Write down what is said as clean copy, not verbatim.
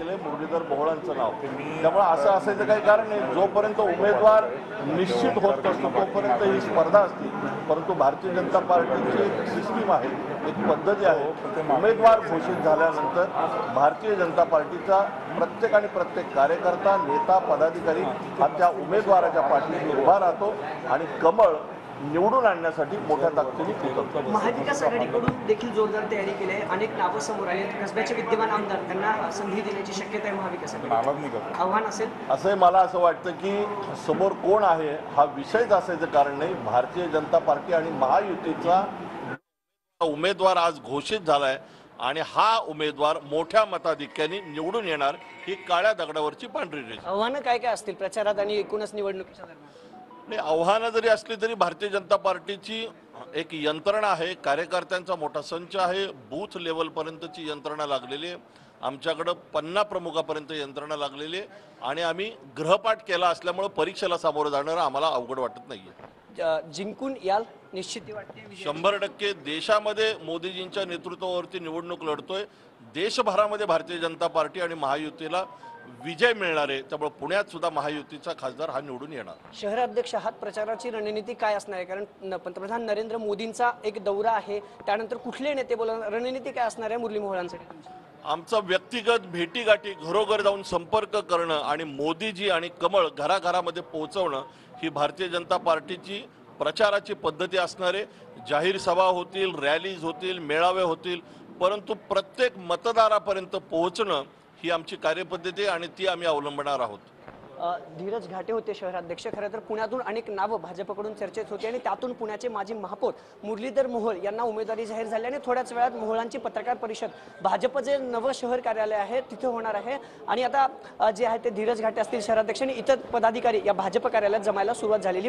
केलंय मुरलीधर मोहोळांचं नाव। त्यामुळे असं असायचं काही कारण नाही। जोपर्यंत उमेदवार निश्चित होत नसतो तोपर्यंत ही स्पर्धा असते। परंतु भारतीय जनता पार्टीची एक सिस्टीम आहे, एक पद्धती आहे। उमेदवार घोषित झाल्यानंतर भारतीय जनता पार्टीचा प्रत्येक कार्यकर्ता, नेता, पदाधिकारी हा त्या उमेदवाराच्या पाठीशी उभा राहतो आणि कमळ निवडून आणण्यासाठी मोठ्या ताकदीने उतरतो। महाविकास आघाडीकडून देखील जोरदार तयारी केली आहे। अनेक नावं समोर आली आहेत। कसब्याचे विद्यमान आमदार त्यांना संधी देण्याची शक्यता आहे महाविकास आघाडी। आव्हान असेल असं मला असं वाटतं की समोर कोण आहे हा विषयच असायचं कारण नाही। भारतीय जनता पार्टी आणि महायुतीचा उमेदवार आज घोषित झालाय आणि हा उमेदवार मोठ्या मताधिक्याने निवडून येणार ही काळ्या दगडावरची पांढरी रेष। आव्हानं काय काय असतील प्रचारात आणि एकूणच निवडणुकीच्या दरम्यान? नाही, आव्हानं जरी असली तरी भारतीय जनता पार्टीची एक यंत्रणा आहे, कार्यकर्त्यांचा मोठा संच आहे, बूथ लेवलपर्यंतची यंत्रणा लागलेली आहे। आमच्याकडं 50 प्रमुखापर्यंत यंत्रणा लागलेली आहे आणि आम्ही गृहपाठ केला असल्यामुळे परीक्षेला सामोरं जाणं आम्हाला अवघड वाटत नाहीये। जिंकून याल निश्चित वाटते? 100% देशामध्ये मोदीजींच्या नेतृत्वावरती निवडणूक लढतोय। देशभरामध्ये भारतीय जनता पार्टी आणि महायुतीला विजय मिळणार आहे। त्यामुळे पुण्यात सुद्धा महायुतीचा खासदार हा निवडून येणार। शहराध्यक्ष आहात, प्रचाराची रणनीती काय असणार आहे? कारण पंतप्रधान नरेंद्र मोदींचा एक दौरा आहे, त्यानंतर कुठले नेते बोलणार, रणनीती काय असणार आहे मुरली मोहोळांसाठी तुमची? आमचा व्यक्तिगत भेटीगाठी, घरोघर जाऊन संपर्क करणं आणि मोदीजी आणि कमळ घराघरामध्ये पोहोचवणं ही भारतीय जनता पार्टीची प्रचाराची पद्धती असणार आहे। जाहीर सभा होतील, रॅलीज होतील, मेळावे होतील, परंतु प्रत्येक मतदारापर्यंत पोहोचणं ही आमची कार्यपद्धती आणि ती आम्ही अवलंबणार आहोत। धीरज घाटे होते शहराध्यक्ष। खरं तर पुण्यातून अनेक नावं भाजपकडून चर्चेत होती आणि त्यातून पुण्याचे माजी महापौर मुरलीधर मोहोळ यांना उमेदवारी जाहीर झाली आणि थोड्याच वेळात मोहोळांची पत्रकार परिषद भाजपचे नवं शहर कार्यालय आहे तिथे होणार आहे आणि आता जे आहे ते धीरज घाटे असतील शहराध्यक्ष आणि इतर पदाधिकारी या भाजप कार्यालयात जमायला सुरुवात झालेली